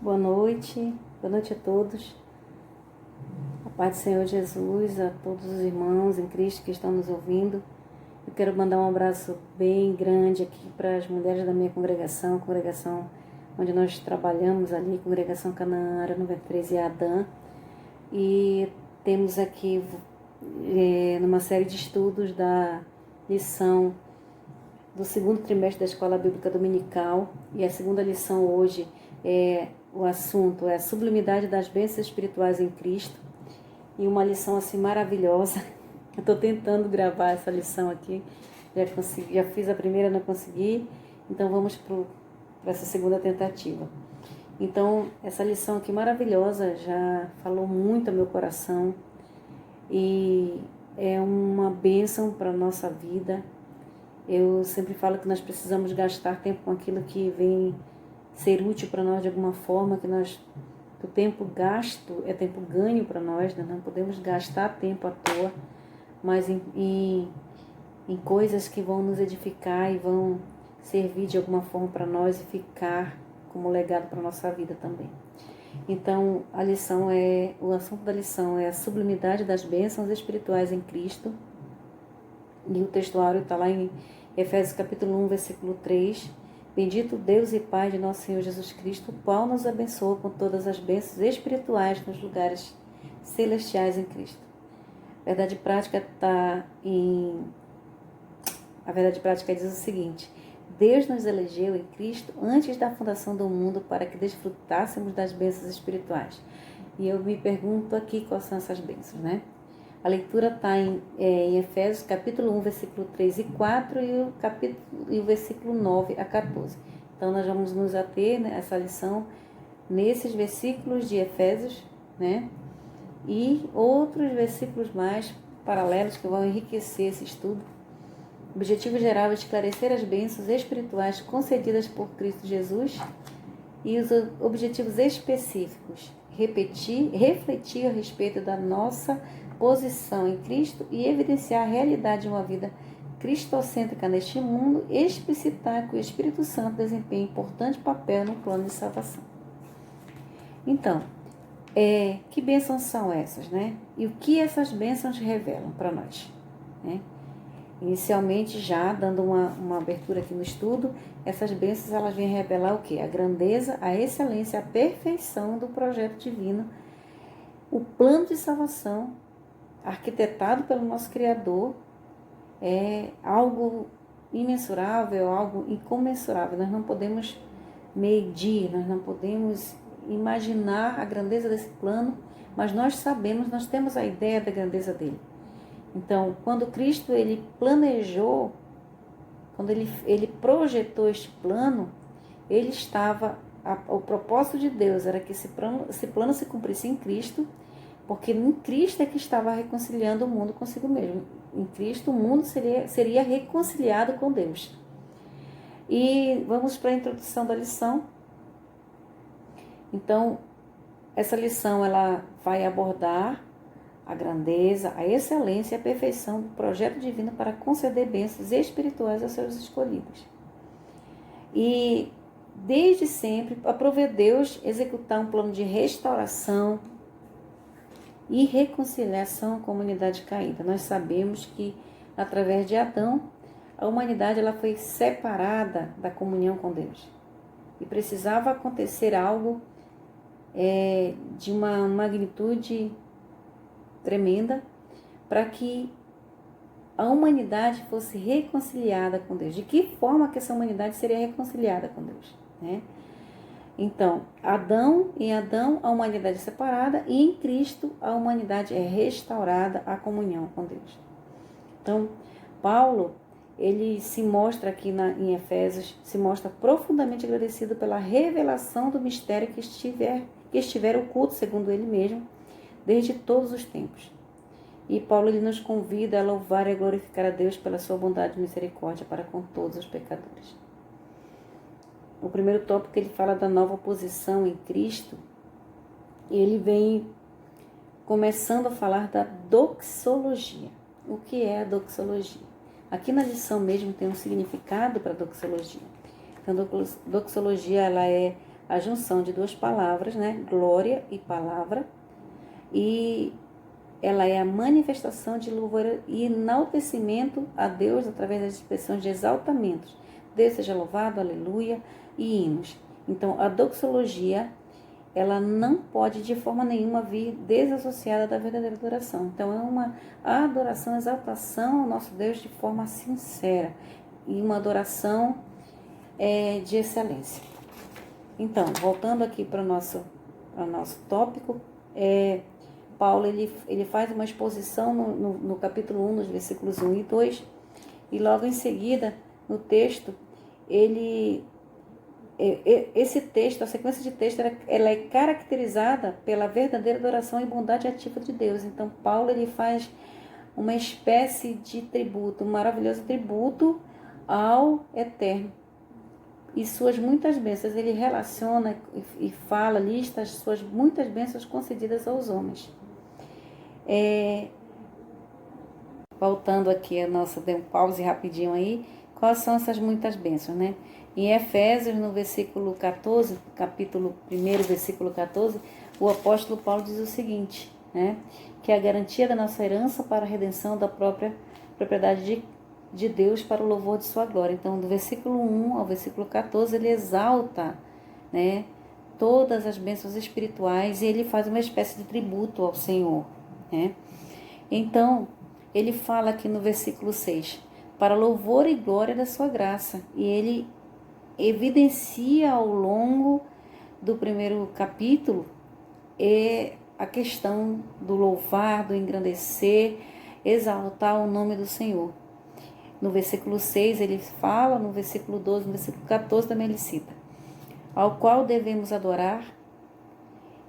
Boa noite a todos. A paz do Senhor Jesus, a todos os irmãos em Cristo que estão nos ouvindo. Eu quero mandar um abraço bem grande aqui para as mulheres da minha congregação onde nós trabalhamos ali, Congregação Canaã, Área 93 e Adã. E temos aqui, numa série de estudos da lição do segundo trimestre da Escola Bíblica Dominical, e a segunda lição hoje o assunto é a sublimidade das bênçãos espirituais em Cristo, e uma lição assim maravilhosa. Eu estou tentando gravar essa lição aqui, já fiz a primeira, não consegui, então vamos para essa segunda tentativa. Então, essa lição aqui maravilhosa já falou muito ao meu coração e é uma bênção para a nossa vida. Eu sempre falo que nós precisamos gastar tempo com aquilo que vem ser útil para nós de alguma forma, o tempo gasto é tempo ganho para nós, né? Não podemos gastar tempo à toa, mas em coisas que vão nos edificar e vão servir de alguma forma para nós e ficar como legado para a nossa vida também. Então, o assunto da lição é a sublimidade das bênçãos espirituais em Cristo, e o textuário está lá em Efésios capítulo 1, versículo 3. Bendito Deus e Pai de nosso Senhor Jesus Cristo, o qual nos abençoa com todas as bênçãos espirituais nos lugares celestiais em Cristo. A verdade prática diz o seguinte: Deus nos elegeu em Cristo antes da fundação do mundo para que desfrutássemos das bênçãos espirituais. E eu me pergunto aqui quais são essas bênçãos, né? A leitura está em Efésios capítulo 1, versículo 3 e 4 e o versículo 9 a 14. Então, nós vamos nos ater nessa lição nesses versículos de Efésios, né? E outros versículos mais paralelos que vão enriquecer esse estudo. O objetivo geral é esclarecer as bênçãos espirituais concedidas por Cristo Jesus e os objetivos específicos, refletir a respeito da nossa posição em Cristo e evidenciar a realidade de uma vida cristocêntrica neste mundo, e explicitar que o Espírito Santo desempenha importante papel no plano de salvação. Então, que bênçãos são essas, né? E o que essas bênçãos revelam para nós, né? Inicialmente, já dando uma abertura aqui no estudo, essas bênçãos elas vêm revelar o quê? A grandeza, a excelência, a perfeição do projeto divino, o plano de salvação arquitetado pelo nosso Criador. É algo imensurável, algo incomensurável. Nós não podemos medir, nós não podemos imaginar a grandeza desse plano, mas nós sabemos, nós temos a ideia da grandeza dele. Então, quando Cristo ele planejou, quando ele projetou este plano, o propósito de Deus era que esse plano se cumprisse em Cristo, porque em Cristo é que estava reconciliando o mundo consigo mesmo. Em Cristo o mundo seria reconciliado com Deus. E vamos para a introdução da lição. Então, essa lição ela vai abordar a grandeza, a excelência e a perfeição do projeto divino para conceder bênçãos espirituais aos seus escolhidos. E, desde sempre, aprove Deus executar um plano de restauração e reconciliação com a humanidade caída. Nós sabemos que, através de Adão, a humanidade ela foi separada da comunhão com Deus. E precisava acontecer algo de uma magnitude tremenda para que a humanidade fosse reconciliada com Deus. De que forma que essa humanidade seria reconciliada com Deus, né? Então, em Adão a humanidade é separada, e em Cristo a humanidade é restaurada à comunhão com Deus. Então, Paulo, ele se mostra aqui em Efésios, se mostra profundamente agradecido pela revelação do mistério que estiver oculto, segundo ele mesmo, desde todos os tempos. E Paulo ele nos convida a louvar e glorificar a Deus pela sua bondade e misericórdia para com todos os pecadores. O primeiro tópico ele fala da nova posição em Cristo. Ele vem começando a falar da doxologia. O que é a doxologia? Aqui na lição mesmo tem um significado para a doxologia. Então, a doxologia ela é a junção de duas palavras, né? Glória e palavra. E ela é a manifestação de louvor e enaltecimento a Deus através das expressões de exaltamentos. Deus seja louvado, aleluia, e hinos. Então, a doxologia, ela não pode de forma nenhuma vir desassociada da verdadeira adoração. Então, é uma adoração, exaltação ao nosso Deus de forma sincera e uma adoração de excelência. Então, voltando aqui para o nosso tópico, Paulo ele faz uma exposição no capítulo 1, nos versículos 1 e 2, e logo em seguida, no texto, esse texto, a sequência de texto, ela é caracterizada pela verdadeira adoração e bondade ativa de Deus. Então, Paulo ele faz uma espécie de tributo, um maravilhoso tributo ao Eterno. E suas muitas bênçãos, ele relaciona e fala, lista as suas muitas bênçãos concedidas aos homens. Voltando aqui, dei um pause rapidinho aí, quais são essas muitas bênçãos, né? Em Efésios, no versículo 14, capítulo 1, versículo 14, o apóstolo Paulo diz o seguinte, né? Que é a garantia da nossa herança para a redenção da própria propriedade de Deus para o louvor de sua glória. Então, do versículo 1 ao versículo 14, ele exalta, né, todas as bênçãos espirituais e ele faz uma espécie de tributo ao Senhor, né? Então, ele fala aqui no versículo 6, para louvor e glória da sua graça, e ele evidencia ao longo do primeiro capítulo a questão do louvar, do engrandecer, exaltar o nome do Senhor. No versículo 6 ele fala, no versículo 12, no versículo 14 também ele cita, ao qual devemos adorar,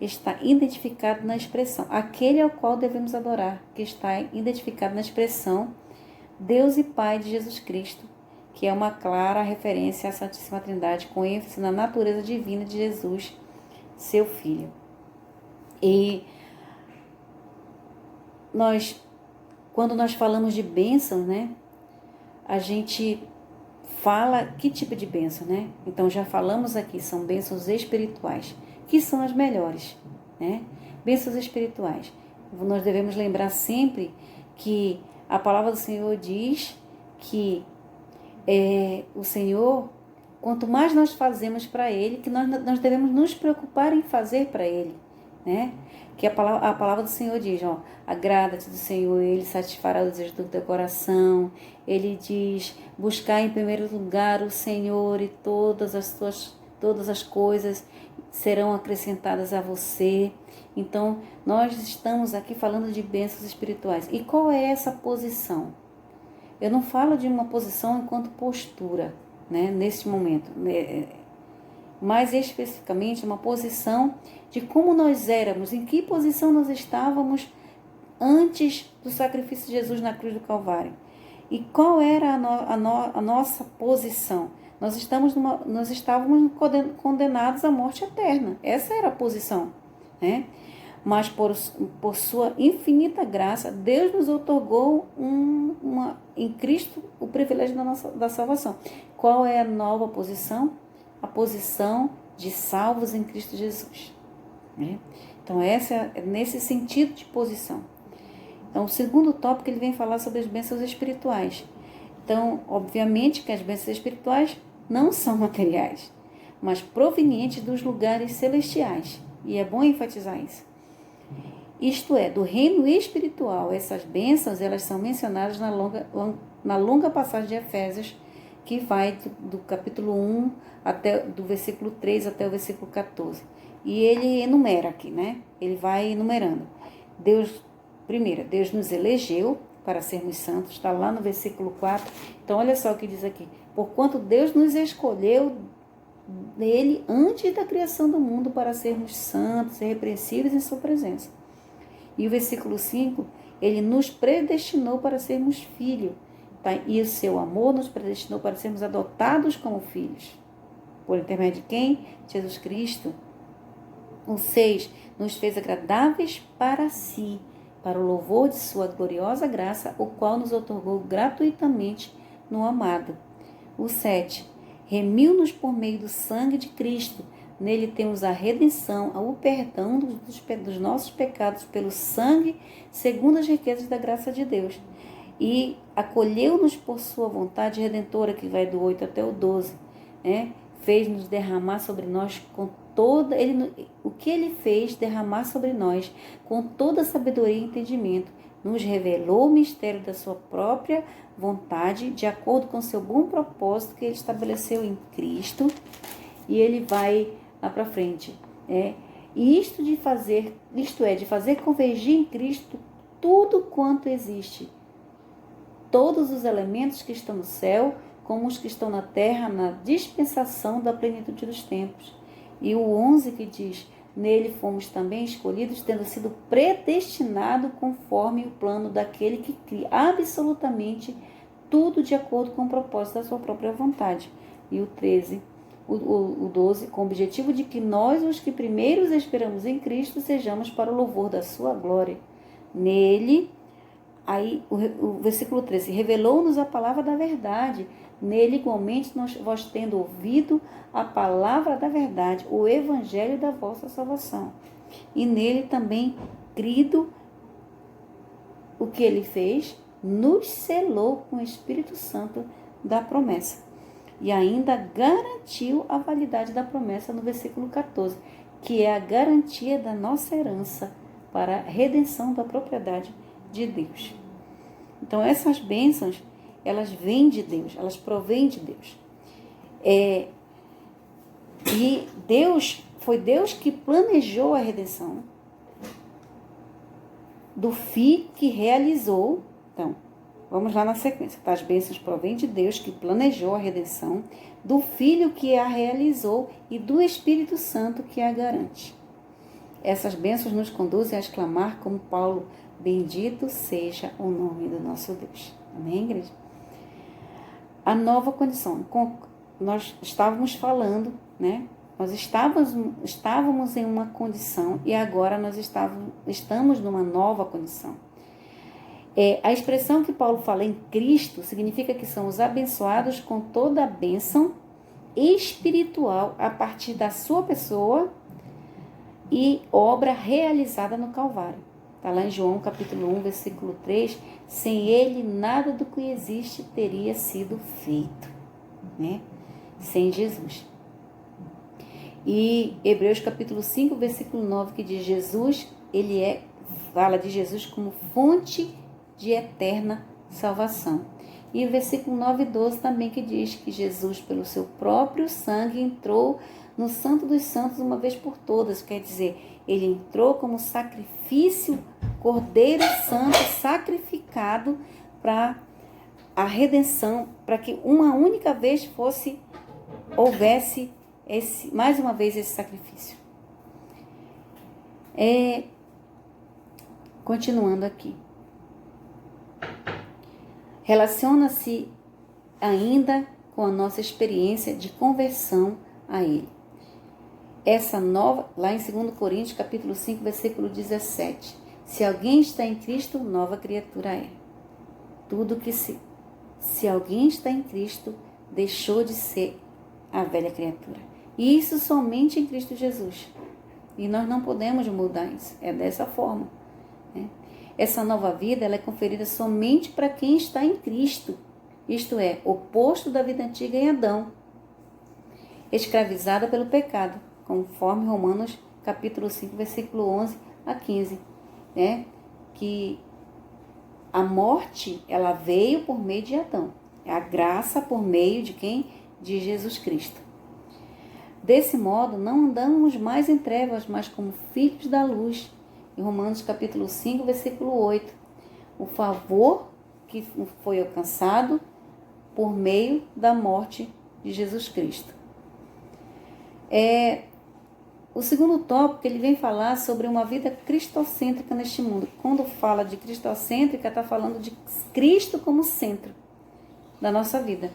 está identificado na expressão, aquele ao qual devemos adorar, que está identificado na expressão Deus e Pai de Jesus Cristo, que é uma clara referência à Santíssima Trindade, com ênfase na natureza divina de Jesus, seu Filho. E quando nós falamos de bênçãos, né, a gente fala que tipo de bênção, né? Então já falamos aqui, são bênçãos espirituais, que são as melhores, né? Bênçãos espirituais. Nós devemos lembrar sempre que a palavra do Senhor diz que o Senhor, quanto mais nós fazemos para Ele, que nós devemos nos preocupar em fazer para Ele, né? Que a palavra do Senhor diz, ó, agrada-te do Senhor, Ele satisfará o desejo do teu coração. Ele diz, buscar em primeiro lugar o Senhor e todas as coisas serão acrescentadas a você. Então, nós estamos aqui falando de bênçãos espirituais. E qual é essa posição? Eu não falo de uma posição enquanto postura, né, neste momento, mais especificamente uma posição de como nós éramos, em que posição nós estávamos antes do sacrifício de Jesus na cruz do Calvário. E qual era a nossa posição? Nós estávamos condenados à morte eterna. Essa era a posição, né? Mas por sua infinita graça, Deus nos otorgou em Cristo o privilégio da salvação. Qual é a nova posição? A posição de salvos em Cristo Jesus, né? Então, essa é nesse sentido de posição. Então, o segundo tópico, ele vem falar sobre as bênçãos espirituais. Então, obviamente que as bênçãos espirituais não são materiais, mas provenientes dos lugares celestiais. E é bom enfatizar isso. Isto é, do reino espiritual. Essas bênçãos, elas são mencionadas na longa passagem de Efésios, que vai do capítulo 1 do versículo 3 até o versículo 14. E ele enumera aqui, né? Ele vai enumerando. Deus nos elegeu para sermos santos, está lá no versículo 4. Então, olha só o que diz aqui. Porquanto Deus nos escolheu nele antes da criação do mundo para sermos santos, irrepreensíveis em sua presença. E o versículo 5, ele nos predestinou para sermos filhos, tá? E o seu amor nos predestinou para sermos adotados como filhos. Por intermédio de quem? Jesus Cristo. O 6, nos fez agradáveis para si, para o louvor de sua gloriosa graça, o qual nos otorgou gratuitamente no amado. O 7, remiu-nos por meio do sangue de Cristo, Nele temos a redenção, o perdão dos nossos pecados pelo sangue, segundo as riquezas da graça de Deus. E acolheu-nos por sua vontade redentora, que vai do 8 até o 12, né? Fez-nos derramar sobre nós com toda... o que ele fez derramar sobre nós com toda sabedoria e entendimento. Nos revelou o mistério da sua própria vontade, de acordo com seu bom propósito que ele estabeleceu em Cristo. E ele vai lá para frente. Isto é, de fazer convergir em Cristo tudo quanto existe. Todos os elementos que estão no céu, como os que estão na terra, na dispensação da plenitude dos tempos. E o 11 que diz, nele fomos também escolhidos, tendo sido predestinados conforme o plano daquele que cria absolutamente tudo de acordo com o propósito da sua própria vontade. E o 13, o 12, com o objetivo de que nós, os que primeiros esperamos em Cristo, sejamos para o louvor da sua glória. Nele, aí o versículo 13, revelou-nos a palavra da verdade. Nele, igualmente, vós tendo ouvido a palavra da verdade, o evangelho da vossa salvação. E nele também, crido, o que ele fez, nos selou com o Espírito Santo da promessa. E ainda garantiu a validade da promessa no versículo 14, que é a garantia da nossa herança para a redenção da propriedade de Deus. Então, essas bênçãos, elas vêm de Deus, elas provêm de Deus. E foi Deus que planejou a redenção do Filho que realizou. Então, vamos lá na sequência. As bênçãos provêm de Deus que planejou a redenção, do Filho que a realizou e do Espírito Santo que a garante. Essas bênçãos nos conduzem a exclamar como Paulo, bendito seja o nome do nosso Deus. Amém, igreja? A nova condição. Nós estávamos falando, né? Nós estávamos em uma condição e agora nós estamos numa nova condição. A expressão que Paulo fala em Cristo significa que somos abençoados com toda a bênção espiritual a partir da sua pessoa e obra realizada no Calvário. Está lá em João capítulo 1, versículo 3, sem ele nada do que existe teria sido feito, né? Sem Jesus. E Hebreus capítulo 5, versículo 9, que diz Jesus, fala de Jesus como fonte de eterna salvação. E o versículo 9 e 12 também que diz que Jesus, pelo seu próprio sangue, entrou no Santo dos Santos uma vez por todas, quer dizer, ele entrou como sacrifício, Cordeiro Santo, sacrificado para a redenção, para que uma única vez houvesse mais uma vez esse sacrifício. Continuando aqui. Relaciona-se ainda com a nossa experiência de conversão a Ele. Essa nova, lá em 2 Coríntios, capítulo 5, versículo 17. Se alguém está em Cristo, nova criatura é. Se alguém está em Cristo, deixou de ser a velha criatura. E isso somente em Cristo Jesus. E nós não podemos mudar isso. É dessa forma. Né? Essa nova vida ela é conferida somente para quem está em Cristo. Isto é, oposto da vida antiga em Adão, escravizada pelo pecado, conforme Romanos capítulo 5, versículo 11 a 15. Né? Que a morte ela veio por meio de Adão. É a graça por meio de quem? De Jesus Cristo. Desse modo, não andamos mais em trevas, mas como filhos da luz. Em Romanos capítulo 5, versículo 8. O favor que foi alcançado por meio da morte de Jesus Cristo. O segundo tópico, ele vem falar sobre uma vida cristocêntrica neste mundo. Quando fala de cristocêntrica, está falando de Cristo como centro da nossa vida.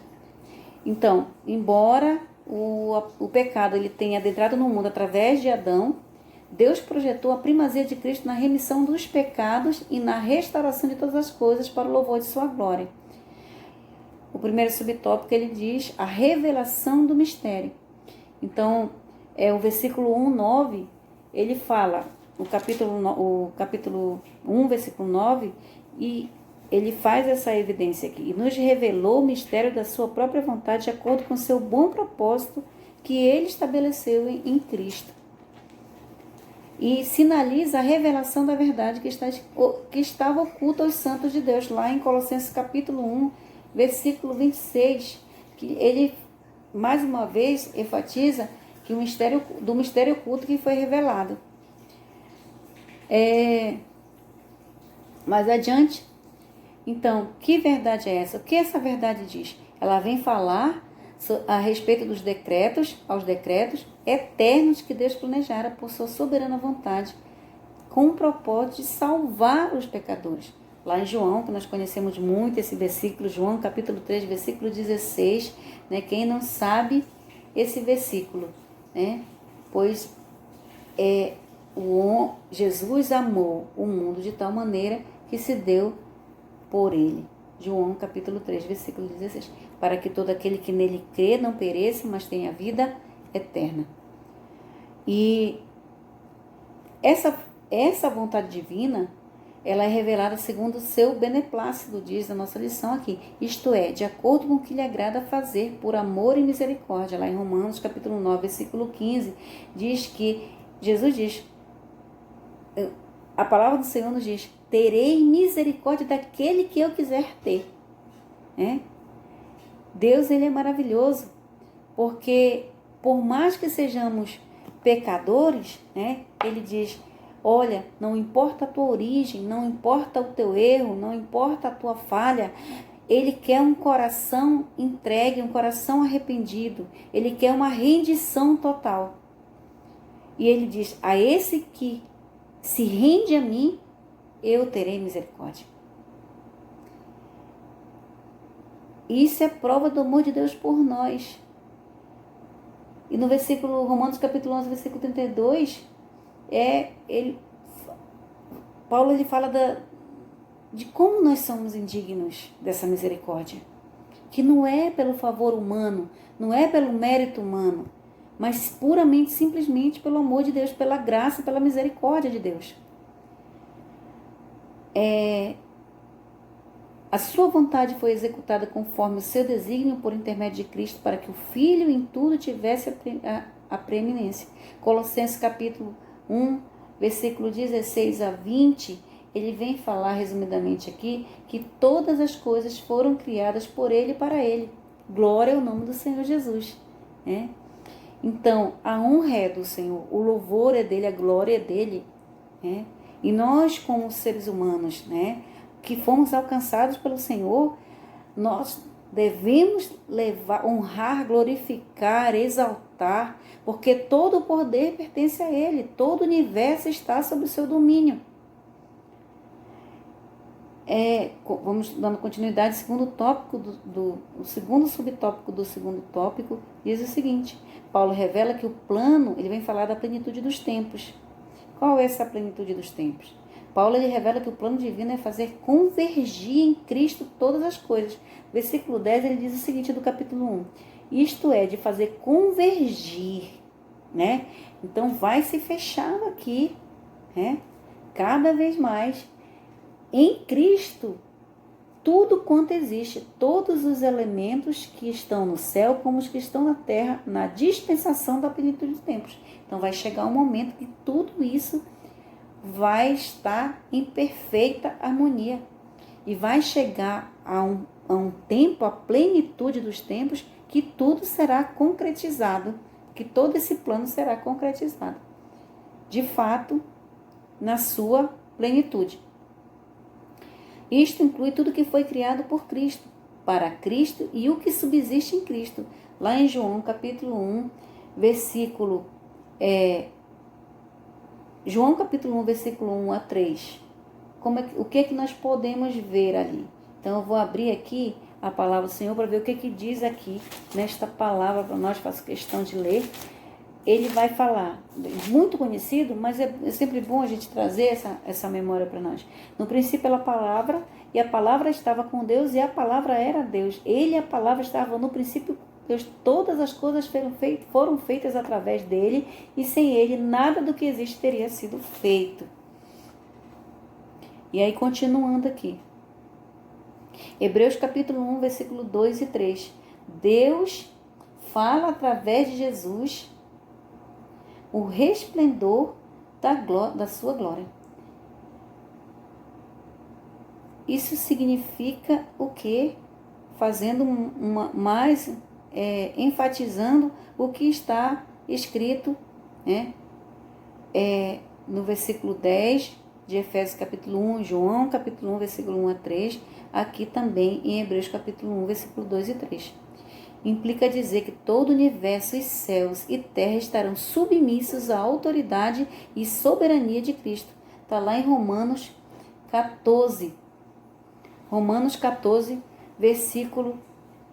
Então, embora o pecado ele tenha adentrado no mundo através de Adão, Deus projetou a primazia de Cristo na remissão dos pecados e na restauração de todas as coisas para o louvor de sua glória. O primeiro subtópico, ele diz a revelação do mistério. Então, o versículo 1, 9, ele fala, o capítulo 1, versículo 9, e ele faz essa evidência aqui. E nos revelou o mistério da sua própria vontade de acordo com o seu bom propósito que ele estabeleceu em Cristo. E sinaliza a revelação da verdade que estava oculta aos santos de Deus, lá em Colossenses capítulo 1, versículo 26, que ele, mais uma vez, enfatiza que do mistério oculto que foi revelado. Mais adiante, então, que verdade é essa? O que essa verdade diz? Ela vem falar a respeito dos decretos, aos decretos eternos que Deus planejara por sua soberana vontade, com o propósito de salvar os pecadores. Lá em João, que nós conhecemos muito esse versículo, João capítulo 3, versículo 16, né? Quem não sabe esse versículo, né? Pois Jesus amou o mundo de tal maneira que se deu por ele. João capítulo 3, versículo 16. Para que todo aquele que nele crê não pereça, mas tenha vida eterna. E essa vontade divina, ela é revelada segundo o seu beneplácito, diz a nossa lição aqui. Isto é, de acordo com o que lhe agrada fazer, por amor e misericórdia. Lá em Romanos capítulo 9, versículo 15, diz que Jesus diz, a palavra do Senhor nos diz, terei misericórdia daquele que eu quiser ter. Deus, ele é maravilhoso, porque por mais que sejamos pecadores, ele diz, olha, não importa a tua origem, não importa o teu erro, não importa a tua falha, ele quer um coração entregue, um coração arrependido, ele quer uma rendição total. E ele diz, a esse que se rende a mim, eu terei misericórdia. Isso é prova do amor de Deus por nós. E no versículo, Romanos capítulo 11, versículo 32, Paulo ele fala de como nós somos indignos dessa misericórdia. Que não é pelo favor humano, não é pelo mérito humano, mas puramente, simplesmente pelo amor de Deus, pela graça, pela misericórdia de Deus. A sua vontade foi executada conforme o seu desígnio por intermédio de Cristo, para que o Filho em tudo tivesse a preeminência. Colossenses capítulo 1, versículo 16 a 20, ele vem falar resumidamente aqui que todas as coisas foram criadas por ele e para ele. Glória ao nome do Senhor Jesus. Então, a honra é do Senhor, o louvor é dele, a glória é dele. E nós, como seres humanos, que fomos alcançados pelo Senhor, nós devemos honrar, glorificar, exaltar, porque todo o poder pertence a Ele, todo o universo está sob o seu domínio. Vamos dando continuidade, segundo tópico o segundo subtópico do segundo tópico, diz o seguinte, Paulo revela que o plano, ele vem falar da plenitude dos tempos. Qual é essa plenitude dos tempos? Paulo ele revela que o plano divino é fazer convergir em Cristo todas as coisas. Versículo 10, ele diz o seguinte do capítulo 1. Isto é, de fazer convergir, Então, vai se fechando aqui, cada vez mais. Em Cristo, tudo quanto existe, todos os elementos que estão no céu como os que estão na terra, na dispensação da plenitude dos tempos. Então, vai chegar um momento que tudo isso vai estar em perfeita harmonia. E vai chegar a um tempo, a plenitude dos tempos, que tudo será concretizado, que todo esse plano será concretizado. De fato, na sua plenitude. Isto inclui tudo que foi criado por Cristo, para Cristo e o que subsiste em Cristo. Lá em João capítulo 1, versículo... João capítulo 1, versículo 1 a 3. O que é que nós podemos ver ali? Então eu vou abrir aqui a palavra do Senhor para ver o que diz aqui nesta palavra para nós, faço questão de ler. Ele vai falar, muito conhecido, mas é sempre bom a gente trazer essa memória para nós. No princípio era a palavra, e a palavra estava com Deus, e a palavra era Deus. Ele e a palavra estavam no princípio Deus, todas as coisas foram feitas através dele, e sem ele nada do que existe teria sido feito. E aí, continuando aqui. Hebreus capítulo 1, versículo 2 e 3. Deus fala através de Jesus o resplendor da sua glória. Isso significa o quê? Fazendo enfatizando o que está escrito, né? No versículo 10 de Efésios capítulo 1, João capítulo 1, versículo 1 a 3, aqui também em Hebreus capítulo 1, versículo 2 e 3. Implica dizer que todo o universo, os céus e terra estarão submissos à autoridade e soberania de Cristo. Está lá em Romanos 14. Romanos 14, versículo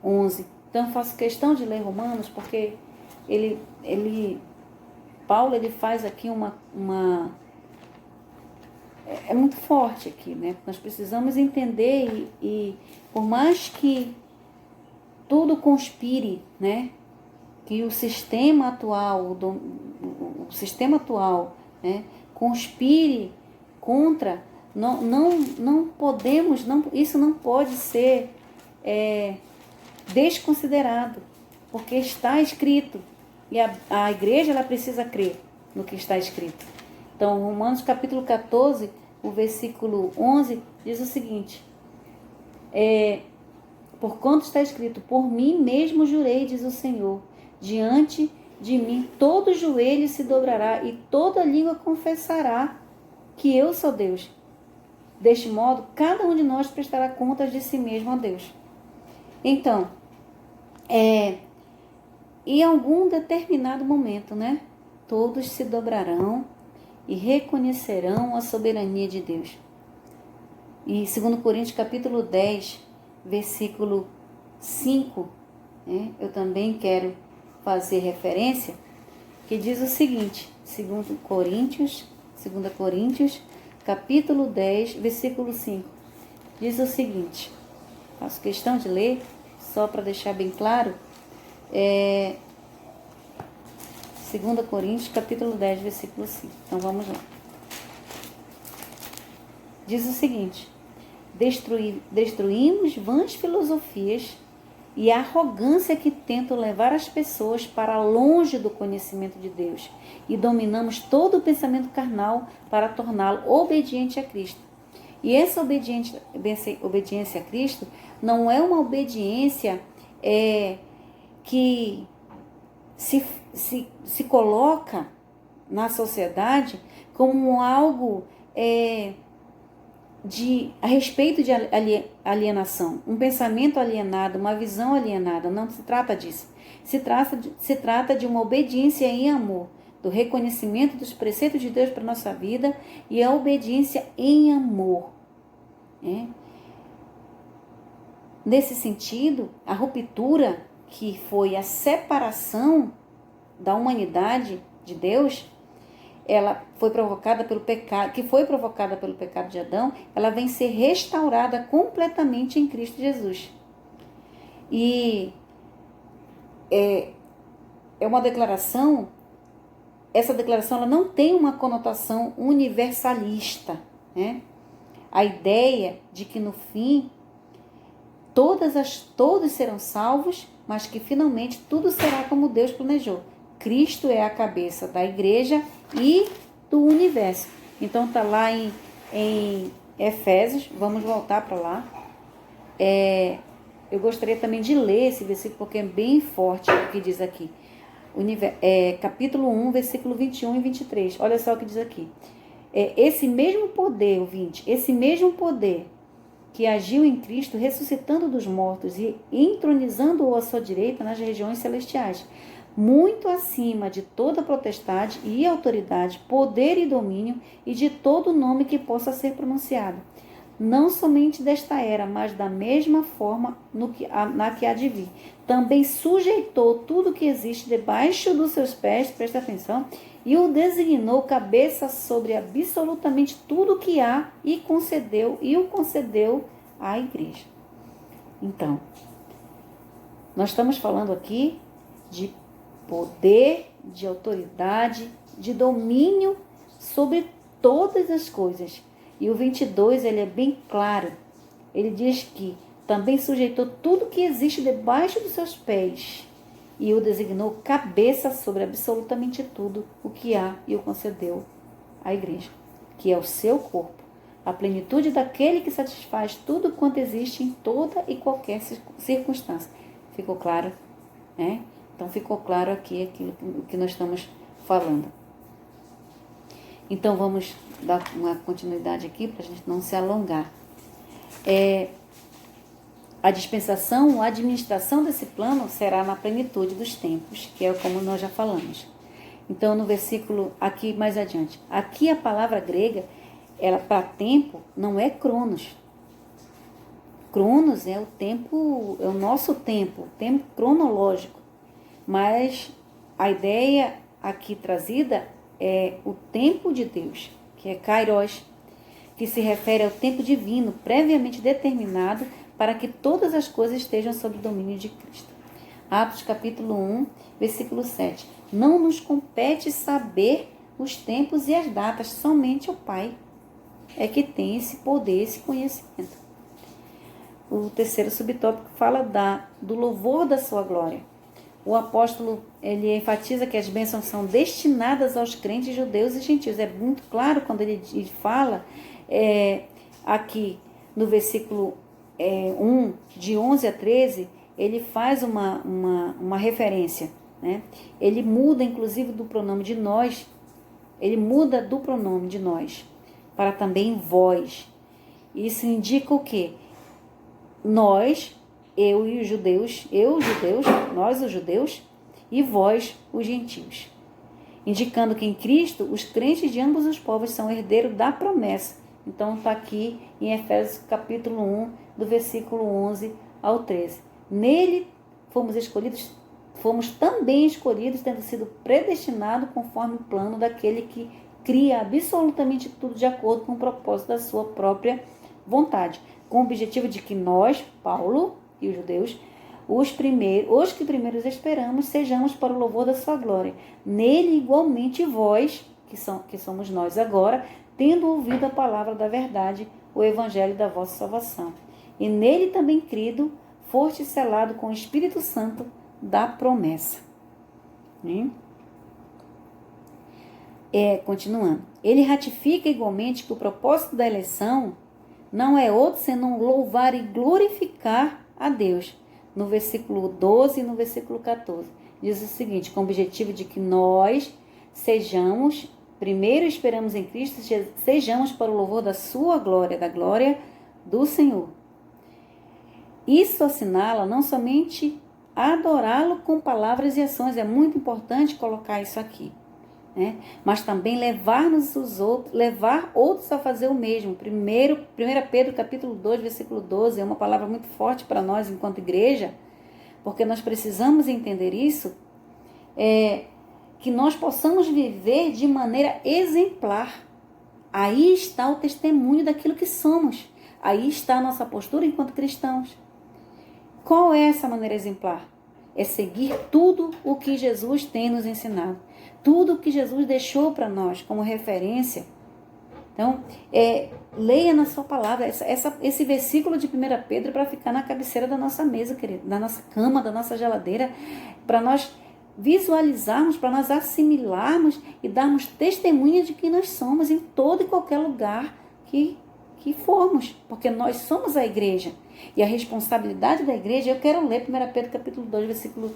11. Então, faço questão de ler Romanos, porque Paulo faz aqui é muito forte aqui, né? Nós precisamos entender e por mais que tudo conspire, né? Que o sistema atual, né? Conspire contra, não podemos, isso não pode ser desconsiderado, porque está escrito, e a igreja ela precisa crer no que está escrito. Então, Romanos capítulo 14, o versículo 11, diz o seguinte: porquanto está escrito, por mim mesmo jurei, diz o Senhor, diante de mim todo joelho se dobrará e toda língua confessará que eu sou Deus. Deste modo, cada um de nós prestará contas de si mesmo a Deus. Então, em algum determinado momento, né, todos se dobrarão e reconhecerão a soberania de Deus. E 2 Coríntios capítulo 10, versículo 5, né, eu também quero fazer referência, que diz o seguinte, 2 Coríntios, capítulo 10, versículo 5, diz o seguinte, faço questão de ler, só para deixar bem claro, 2 Coríntios, capítulo 10, versículo 5. Então, vamos lá. Diz o seguinte: destruímos vãs filosofias e a arrogância que tentam levar as pessoas para longe do conhecimento de Deus, e dominamos todo o pensamento carnal para torná-lo obediente a Cristo. E essa obediência a Cristo não é uma obediência que se coloca na sociedade como algo a respeito de alienação, um pensamento alienado, uma visão alienada. Não se trata disso. Se trata de uma obediência em amor, do reconhecimento dos preceitos de Deus para a nossa vida e a obediência em amor. Nesse sentido, a ruptura, que foi a separação da humanidade de Deus, ela foi provocada pelo pecado, de Adão, ela vem ser restaurada completamente em Cristo Jesus. E é uma declaração, essa declaração ela não tem uma conotação universalista, né? A ideia de que no fim todos serão salvos, mas que finalmente tudo será como Deus planejou. Cristo é a cabeça da igreja e do universo. Então está lá em Efésios, vamos voltar para lá. Eu gostaria também de ler esse versículo, porque é bem forte o que diz aqui. Capítulo 1, versículo 21 e 23. Olha só o que diz aqui. Esse mesmo poder, esse mesmo poder que agiu em Cristo, ressuscitando dos mortos e entronizando-o à sua direita nas regiões celestiais, muito acima de toda potestade e autoridade, poder e domínio, e de todo nome que possa ser pronunciado, não somente desta era, mas da mesma forma na que há de vir. Também sujeitou tudo que existe debaixo dos seus pés, presta atenção, e o designou cabeça sobre absolutamente tudo que há, e o concedeu à igreja. Então, Nós estamos falando aqui de poder, de autoridade, de domínio sobre todas as coisas. E o 22, ele é bem claro. Ele diz que também sujeitou tudo que existe debaixo dos seus pés e o designou cabeça sobre absolutamente tudo o que há e o concedeu à igreja, que é o seu corpo, a plenitude daquele que satisfaz tudo quanto existe em toda e qualquer circunstância. Ficou claro? Né? Então ficou claro aqui aquilo que nós estamos falando. Então vamos dar uma continuidade aqui para a gente não se alongar. A dispensação, a administração desse plano será na plenitude dos tempos, que é como nós já falamos. Então, no versículo aqui mais adiante, aqui a palavra grega, ela para tempo não é cronos. Cronos é o tempo, é o nosso tempo cronológico. Mas a ideia aqui trazida é o tempo de Deus, que é kairos, que se refere ao tempo divino, previamente determinado para que todas as coisas estejam sob o domínio de Cristo. Atos capítulo 1, versículo 7. Não nos compete saber os tempos e as datas, somente o Pai é que tem esse poder, esse conhecimento. O terceiro subtópico fala do louvor da sua glória. O apóstolo, ele enfatiza que as bênçãos são destinadas aos crentes judeus e gentios. É muito claro quando ele fala aqui no versículo 1, de 11 a 13, ele faz uma referência, né? Ele muda, inclusive, do pronome de nós, ele muda do pronome de nós para também vós. Isso indica o quê? Nós, os judeus, nós os judeus, e vós, os gentios. Indicando que em Cristo, os crentes de ambos os povos são herdeiros da promessa. Então está aqui em Efésios capítulo 1, do versículo 11 ao 13. Nele fomos também escolhidos, tendo sido predestinados conforme o plano daquele que cria absolutamente tudo de acordo com o propósito da sua própria vontade, com o objetivo de que nós, Paulo e os judeus, os que primeiros esperamos, sejamos para o louvor da sua glória. Nele, igualmente, vós, que somos nós agora, tendo ouvido a palavra da verdade, o evangelho da vossa salvação. E nele também crido, foste selado com o Espírito Santo da promessa. Continuando. Ele ratifica igualmente que o propósito da eleição não é outro senão louvar e glorificar a Deus. No versículo 12 e no versículo 14. Diz o seguinte, com o objetivo de que nós sejamos, primeiro esperamos em Cristo, sejamos para o louvor da sua glória, da glória do Senhor. Isso assinala não somente adorá-lo com palavras e ações, é muito importante colocar isso aqui, né? Mas também levar outros a fazer o mesmo. 1 Pedro capítulo 2, versículo 12, é uma palavra muito forte para nós enquanto igreja, porque nós precisamos entender isso, que nós possamos viver de maneira exemplar. Aí está o testemunho daquilo que somos. Aí está a nossa postura enquanto cristãos. Qual é essa maneira exemplar? É seguir tudo o que Jesus tem nos ensinado. Tudo o que Jesus deixou para nós como referência. Então, leia na sua palavra esse versículo de 1 Pedro para ficar na cabeceira da nossa mesa, querido, da nossa cama, da nossa geladeira, para nós visualizarmos, para nós assimilarmos e darmos testemunha de que nós somos em todo e qualquer lugar que formos, porque nós somos a igreja. E a responsabilidade da igreja, eu quero ler 1 Pedro capítulo 2, versículo,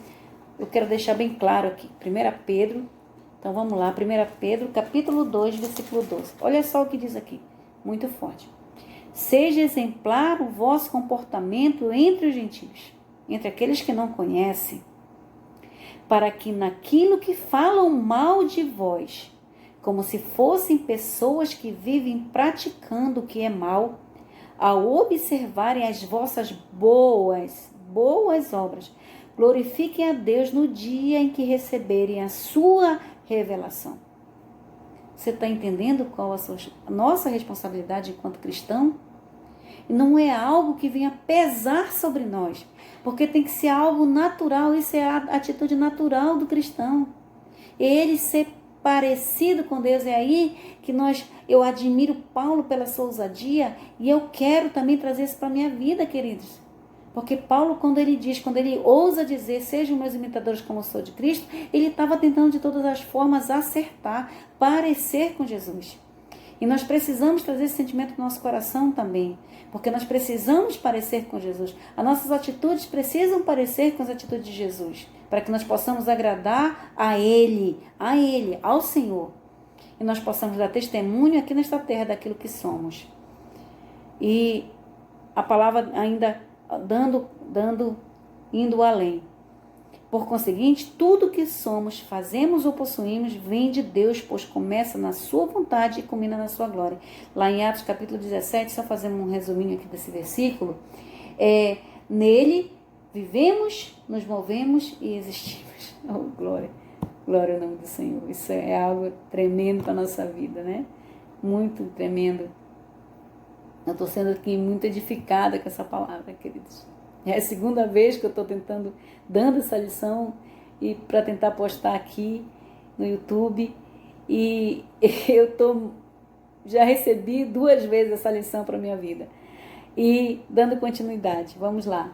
eu quero deixar bem claro aqui, 1 Pedro, então vamos lá, 1 Pedro capítulo 2, versículo 12, olha só o que diz aqui, muito forte. Seja exemplar o vosso comportamento entre os gentios, entre aqueles que não conhecem, para que naquilo que falam mal de vós, como se fossem pessoas que vivem praticando o que é mal, ao observarem as vossas boas obras, glorifiquem a Deus no dia em que receberem a sua revelação. Você está entendendo qual a nossa responsabilidade enquanto cristão? Não é algo que venha pesar sobre nós, porque tem que ser algo natural. Isso é a atitude natural do cristão. Ele ser parecido com Deus. É aí que eu admiro Paulo pela sua ousadia, e eu quero também trazer isso para a minha vida, queridos. Porque Paulo, quando ele ousa dizer, sejam meus imitadores como eu sou de Cristo, ele estava tentando de todas as formas acertar, parecer com Jesus. E nós precisamos trazer esse sentimento no nosso coração também, porque nós precisamos parecer com Jesus. As nossas atitudes precisam parecer com as atitudes de Jesus, para que nós possamos agradar a Ele, ao Senhor. E nós possamos dar testemunho aqui nesta terra daquilo que somos. E a palavra ainda indo além. Por conseguinte, tudo que somos, fazemos ou possuímos vem de Deus, pois começa na sua vontade e culmina na sua glória. Lá em Atos capítulo 17, só fazendo um resuminho aqui desse versículo, nele vivemos, nos movemos e existimos. Oh, glória! Glória ao nome do Senhor. Isso é algo tremendo para a nossa vida, né? Muito tremendo. Eu estou sendo aqui muito edificada com essa palavra, queridos. É a segunda vez que eu estou dando essa lição e para tentar postar aqui no YouTube. E já recebi 2 vezes essa lição para a minha vida. E dando continuidade, vamos lá.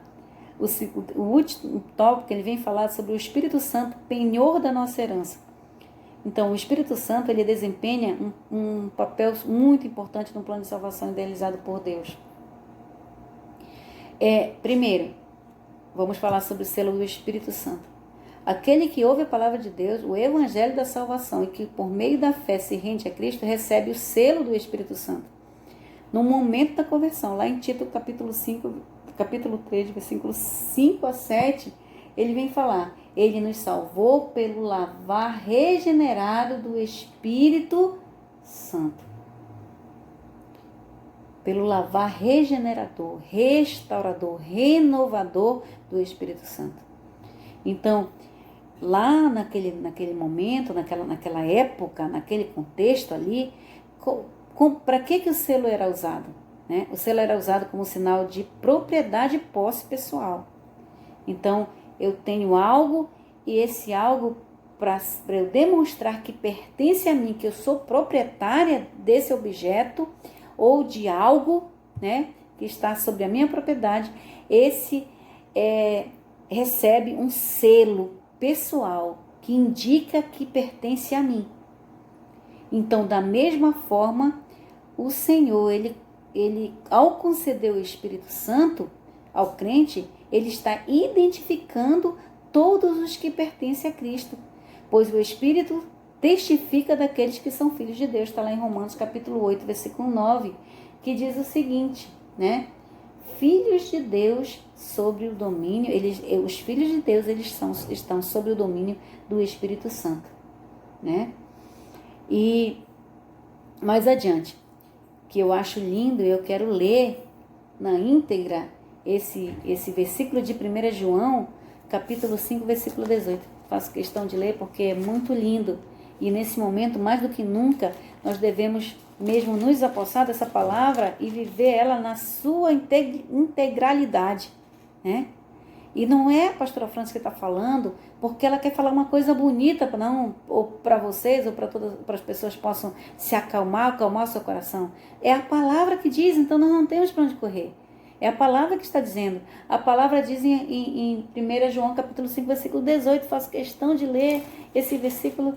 O último tópico, ele vem falar sobre o Espírito Santo, penhor da nossa herança. Então, o Espírito Santo, ele desempenha um papel muito importante no plano de salvação idealizado por Deus. Primeiro, vamos falar sobre o selo do Espírito Santo. Aquele que ouve a palavra de Deus, o evangelho da salvação, e que por meio da fé se rende a Cristo, recebe o selo do Espírito Santo. No momento da conversão, lá em Tito capítulo 3, versículos 5 a 7, ele vem falar: ele nos salvou pelo lavar regenerado do Espírito Santo. Pelo lavar regenerador, restaurador, renovador do Espírito Santo. Então, lá naquele momento, naquela época, naquele contexto ali, para que o selo era usado? Né? O selo era usado como sinal de propriedade e posse pessoal. Então, eu tenho algo, e esse algo, para eu demonstrar que pertence a mim, que eu sou proprietária desse objeto ou de algo, né, que está sobre a minha propriedade, esse recebe um selo pessoal que indica que pertence a mim. Então, da mesma forma, o Senhor, ele ao conceder o Espírito Santo ao crente, ele está identificando todos os que pertencem a Cristo, pois o Espírito testifica daqueles que são filhos de Deus. Está lá em Romanos capítulo 8, versículo 9, que diz o seguinte, né? Filhos de Deus sobre o domínio, os filhos de Deus, estão sobre o domínio do Espírito Santo, né? E mais adiante, que eu acho lindo, eu quero ler na íntegra esse versículo de 1 João, capítulo 5, versículo 18. Faço questão de ler porque é muito lindo. E nesse momento, mais do que nunca, nós devemos mesmo nos apossar dessa palavra e viver ela na sua integralidade, né? E não é a pastora França que está falando porque ela quer falar uma coisa bonita, ou para vocês, ou para as pessoas possam se acalmar o seu coração. É a palavra que diz, então nós não temos para onde correr. É a palavra que está dizendo. A palavra diz em 1 João capítulo 5, versículo 18, faço questão de ler esse versículo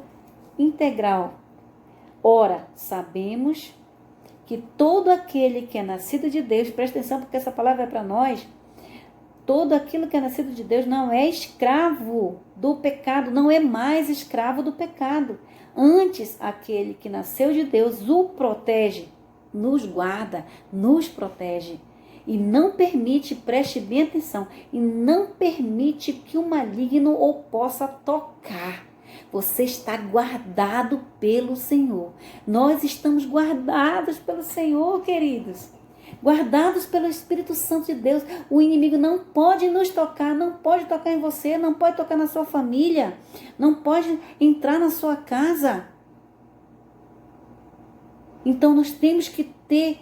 integral. Ora, sabemos que todo aquele que é nascido de Deus, presta atenção porque essa palavra é para nós, todo aquilo que é nascido de Deus não é escravo do pecado, não é mais escravo do pecado. Antes, aquele que nasceu de Deus o protege, nos guarda, nos protege. E não permite, preste bem atenção, e não permite que o maligno o possa tocar. Você está guardado pelo Senhor. Nós estamos guardados pelo Senhor, queridos. Guardados pelo Espírito Santo de Deus. O inimigo não pode nos tocar, não pode tocar em você, não pode tocar na sua família, não pode entrar na sua casa. Então nós temos que ter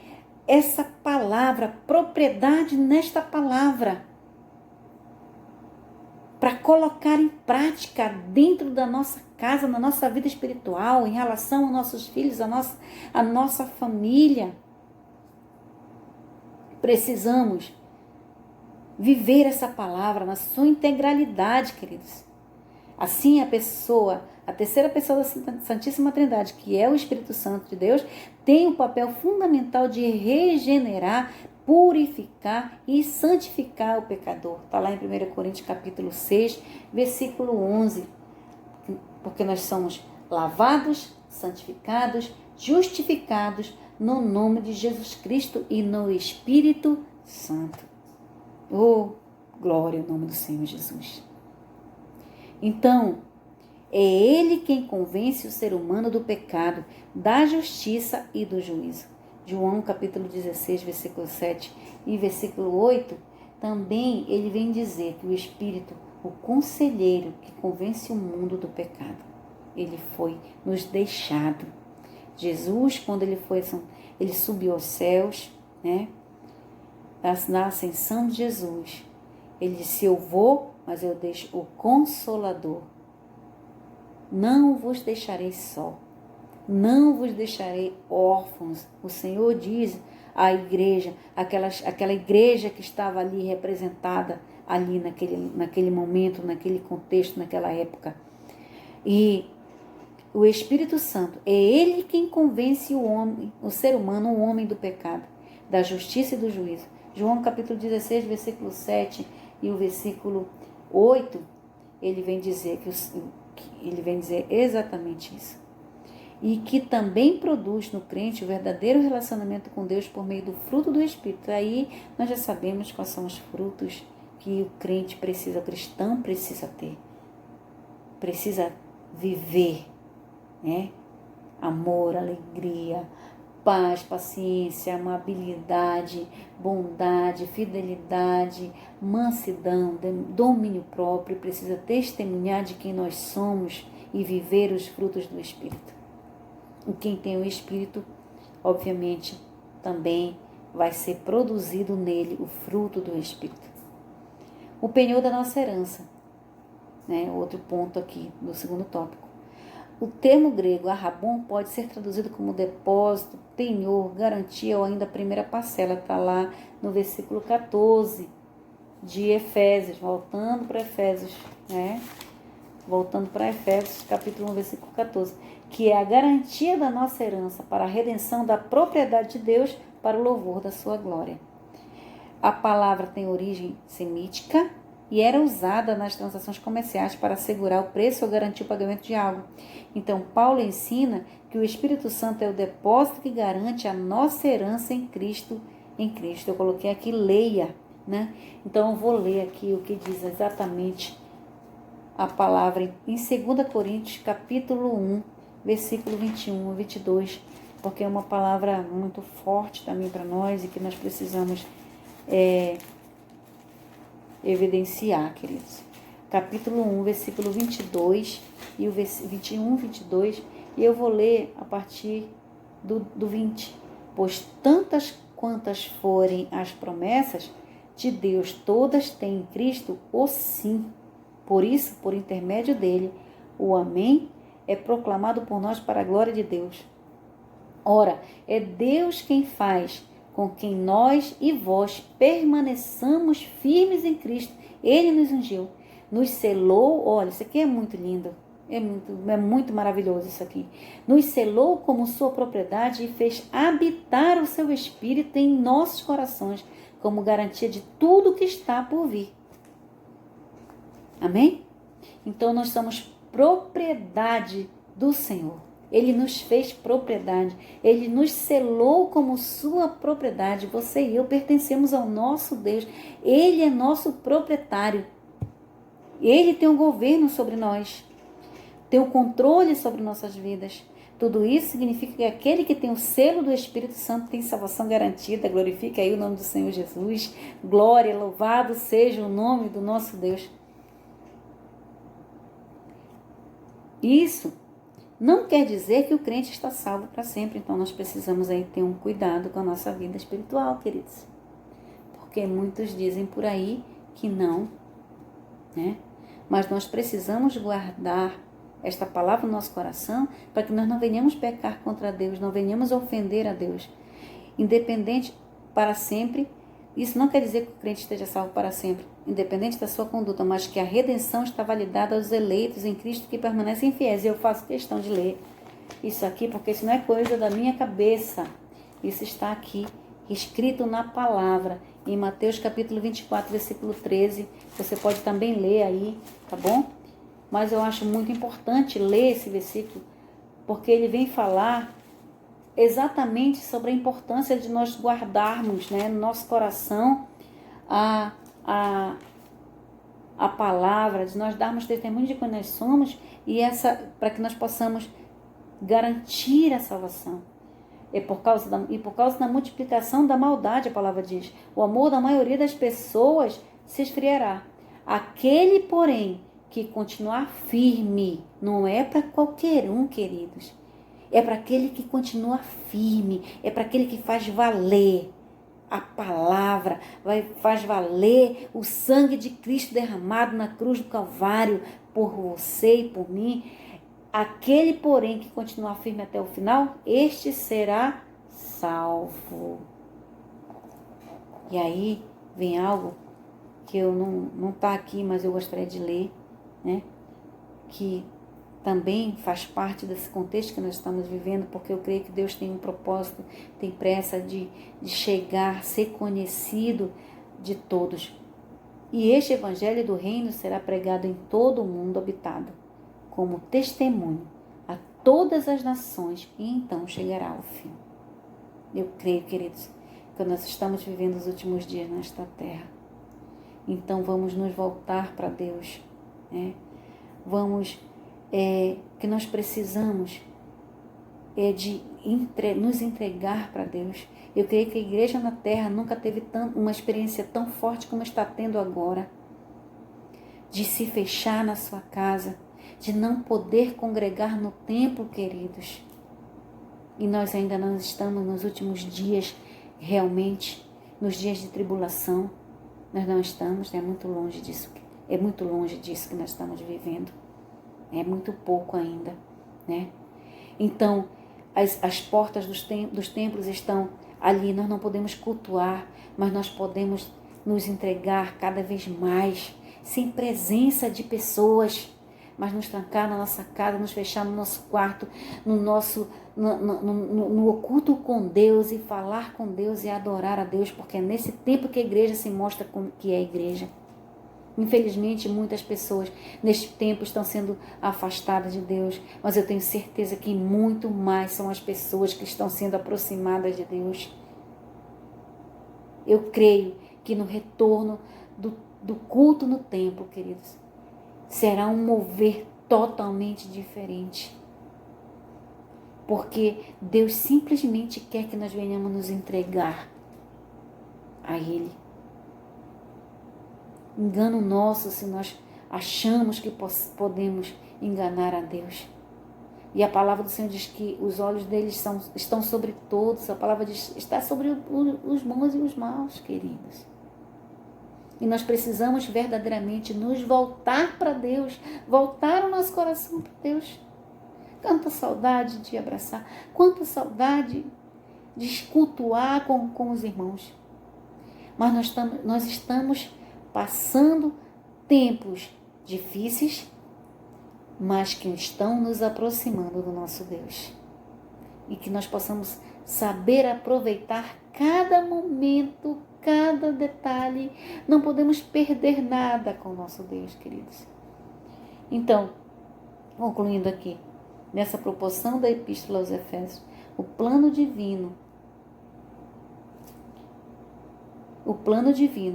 essa palavra, propriedade nesta palavra, para colocar em prática dentro da nossa casa, na nossa vida espiritual, em relação aos nossos filhos, a nossa família. Precisamos viver essa palavra na sua integralidade, queridos. Assim a terceira pessoa da Santíssima Trindade, que é o Espírito Santo de Deus, tem um papel fundamental de regenerar, purificar e santificar o pecador. Está lá em 1 Coríntios capítulo 6, versículo 11. Porque nós somos lavados, santificados, justificados no nome de Jesus Cristo e no Espírito Santo. Oh, glória ao nome do Senhor Jesus. Então, é Ele quem convence o ser humano do pecado, da justiça e do juízo. João capítulo 16, versículo 7 e versículo 8, também ele vem dizer que o Espírito, o conselheiro que convence o mundo do pecado, ele foi nos deixado. Jesus, quando ele subiu aos céus, né? Na ascensão de Jesus, ele disse: eu vou, mas eu deixo o Consolador. Não vos deixarei só. Não vos deixarei órfãos. O Senhor diz à igreja, aquela igreja que estava ali representada, ali naquele momento, naquele contexto, naquela época. E o Espírito Santo é Ele quem convence o ser humano, o homem do pecado, da justiça e do juízo. João capítulo 16, versículo 7 e o versículo 8, ele vem dizer exatamente isso. E que também produz no crente o verdadeiro relacionamento com Deus por meio do fruto do Espírito. Aí nós já sabemos quais são os frutos que o crente precisa, o cristão precisa ter. Precisa viver, né? Amor, alegria, paz, paciência, amabilidade, bondade, fidelidade, mansidão, domínio próprio. Precisa testemunhar de quem nós somos e viver os frutos do Espírito. Quem tem o Espírito, obviamente, também vai ser produzido nele o fruto do Espírito. O penhor da nossa herança, né? Outro ponto aqui do segundo tópico. O termo grego arrabon pode ser traduzido como depósito, penhor, garantia ou ainda primeira parcela. Está lá no versículo 14 de Efésios, voltando para Efésios, né? Voltando para Efésios, capítulo 1, versículo 14, que é a garantia da nossa herança para a redenção da propriedade de Deus para o louvor da sua glória. A palavra tem origem semítica e era usada nas transações comerciais para assegurar o preço ou garantir o pagamento de algo. Então, Paulo ensina que o Espírito Santo é o depósito que garante a nossa herança em Cristo. Eu coloquei aqui, leia, né? Então, eu vou ler aqui o que diz exatamente a palavra em 2 Coríntios, capítulo 1, versículo 21 e 22, porque é uma palavra muito forte também para nós e que nós precisamos evidenciar, queridos. Capítulo 1, versículo 22 e o 21, 22, e eu vou ler a partir do 20. Pois tantas quantas forem as promessas de Deus, todas têm em Cristo o sim. Por isso, por intermédio dele, o amém é proclamado por nós para a glória de Deus. Ora, é Deus quem faz com que nós e vós permaneçamos firmes em Cristo. Ele nos ungiu, nos selou. Olha, isso aqui é muito lindo, é muito maravilhoso isso aqui. Nos selou como sua propriedade e fez habitar o seu Espírito em nossos corações, como garantia de tudo que está por vir. Amém? Então nós somos propriedade do Senhor. Ele nos fez propriedade. Ele nos selou como sua propriedade. Você e eu pertencemos ao nosso Deus. Ele é nosso proprietário. Ele tem um governo sobre nós. Tem o controle sobre nossas vidas. Tudo isso significa que aquele que tem o selo do Espírito Santo tem salvação garantida. Glorifique aí o nome do Senhor Jesus. Glória, louvado seja o nome do nosso Deus. Isso não quer dizer que o crente está salvo para sempre. Então nós precisamos aí ter um cuidado com a nossa vida espiritual, queridos. Porque muitos dizem por aí que não, né? Mas nós precisamos guardar esta palavra no nosso coração para que nós não venhamos pecar contra Deus, não venhamos ofender a Deus. Independente para sempre, isso não quer dizer que o crente esteja salvo para sempre, independente da sua conduta, mas que a redenção está validada aos eleitos em Cristo que permanecem fiéis. E eu faço questão de ler isso aqui, porque isso não é coisa da minha cabeça. Isso está aqui, escrito na palavra, em Mateus capítulo 24, versículo 13. Você pode também ler aí, tá bom? Mas eu acho muito importante ler esse versículo, porque ele vem falar exatamente sobre a importância de nós guardarmos, né, no nosso coração a palavra, de nós darmos testemunho de quem nós somos para que nós possamos garantir a salvação. E por causa da multiplicação da maldade, a palavra diz, o amor da maioria das pessoas se esfriará. Aquele, porém, que continuar firme, não é para qualquer um, queridos. É para aquele que continua firme, é para aquele que faz valer a palavra, faz valer o sangue de Cristo derramado na cruz do Calvário por você e por mim. Aquele, porém, que continuar firme até o final, este será salvo. E aí vem algo que eu não está aqui, mas eu gostaria de ler, né? Que também faz parte desse contexto que nós estamos vivendo, porque eu creio que Deus tem um propósito, tem pressa de chegar, ser conhecido de todos. E este evangelho do reino será pregado em todo o mundo habitado, como testemunho a todas as nações, e então chegará ao fim. Eu creio, queridos, que nós estamos vivendo os últimos dias nesta terra. Então vamos nos voltar para Deus, né? Que nós precisamos de nos entregar para Deus. Eu creio que a igreja na terra nunca teve uma experiência tão forte como está tendo agora, de se fechar na sua casa, de não poder congregar no templo, queridos. E nós ainda não estamos nos últimos dias, realmente, nos dias de tribulação. Nós não estamos, é muito longe disso. É muito longe disso que nós estamos vivendo. É muito pouco ainda, né? Então, as portas dos templos estão ali. Nós não podemos cultuar, mas nós podemos nos entregar cada vez mais, sem presença de pessoas, mas nos trancar na nossa casa, nos fechar no nosso quarto, no oculto com Deus, e falar com Deus e adorar a Deus, porque é nesse tempo que a igreja se mostra como que é a igreja. Infelizmente, muitas pessoas neste tempo estão sendo afastadas de Deus, mas eu tenho certeza que muito mais são as pessoas que estão sendo aproximadas de Deus. Eu creio que no retorno do culto no templo, queridos, será um mover totalmente diferente. Porque Deus simplesmente quer que nós venhamos nos entregar a Ele. Engano nosso se nós achamos que podemos enganar a Deus. E a palavra do Senhor diz que os olhos deles estão sobre todos. A palavra diz, está sobre os bons e os maus, queridos. E nós precisamos verdadeiramente nos voltar para Deus, voltar o nosso coração para Deus. Quanta saudade de abraçar, quanta saudade de cultuar com os irmãos. Mas nós estamos passando tempos difíceis, mas que estão nos aproximando do nosso Deus. E que nós possamos saber aproveitar cada momento, cada detalhe. Não podemos perder nada com o nosso Deus, queridos. Então, concluindo aqui, nessa proporção da Epístola aos Efésios, o plano divino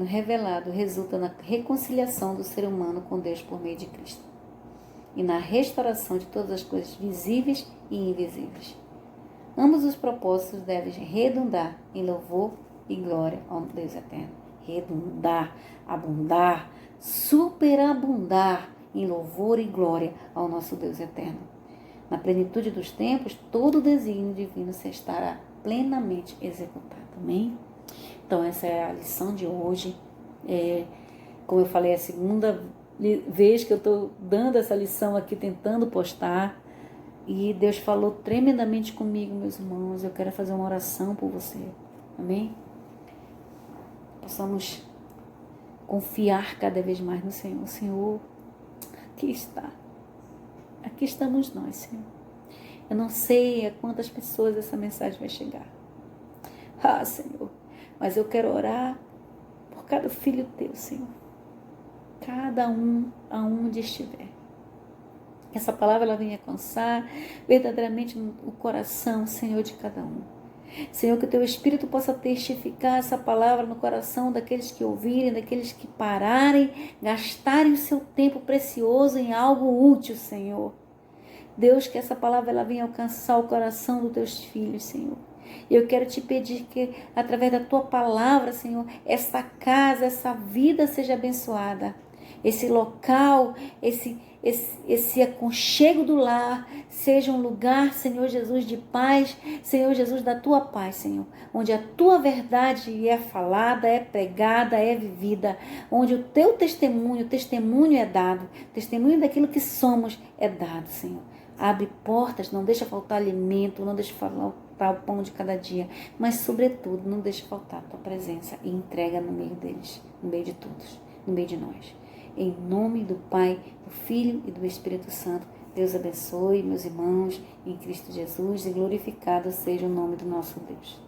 revelado resulta na reconciliação do ser humano com Deus por meio de Cristo e na restauração de todas as coisas visíveis e invisíveis. Ambos os propósitos devem redundar em louvor e glória ao Deus eterno. Redundar, abundar, superabundar em louvor e glória ao nosso Deus eterno. Na plenitude dos tempos, todo o desígnio divino se estará plenamente executado. Amém? Então, essa é a lição de hoje. Como eu falei, é a segunda vez que eu estou dando essa lição aqui, tentando postar. E Deus falou tremendamente comigo, meus irmãos. Eu quero fazer uma oração por você. Amém? Possamos confiar cada vez mais no Senhor. Senhor, aqui está. Aqui estamos nós, Senhor. Eu não sei a quantas pessoas essa mensagem vai chegar. Ah, Senhor, mas eu quero orar por cada filho teu, Senhor. Cada um aonde estiver. Que essa palavra ela venha alcançar verdadeiramente o coração, Senhor, de cada um. Senhor, que o teu Espírito possa testificar essa palavra no coração daqueles que ouvirem, daqueles que pararem, gastarem o seu tempo precioso em algo útil, Senhor. Deus, que essa palavra ela venha alcançar o coração dos teus filhos, Senhor. E eu quero te pedir que, através da tua palavra, Senhor, essa casa, essa vida seja abençoada. Esse local, esse aconchego do lar, seja um lugar, Senhor Jesus, de paz, Senhor Jesus, da tua paz, Senhor. Onde a tua verdade é falada, é pregada, é vivida. Onde o teu testemunho é dado. Testemunho daquilo que somos é dado, Senhor. Abre portas, não deixa faltar alimento, não deixa faltar o pão de cada dia. Mas, sobretudo, não deixa faltar a tua presença e entrega no meio deles, no meio de todos, no meio de nós. Em nome do Pai, do Filho e do Espírito Santo, Deus abençoe meus irmãos em Cristo Jesus e glorificado seja o nome do nosso Deus.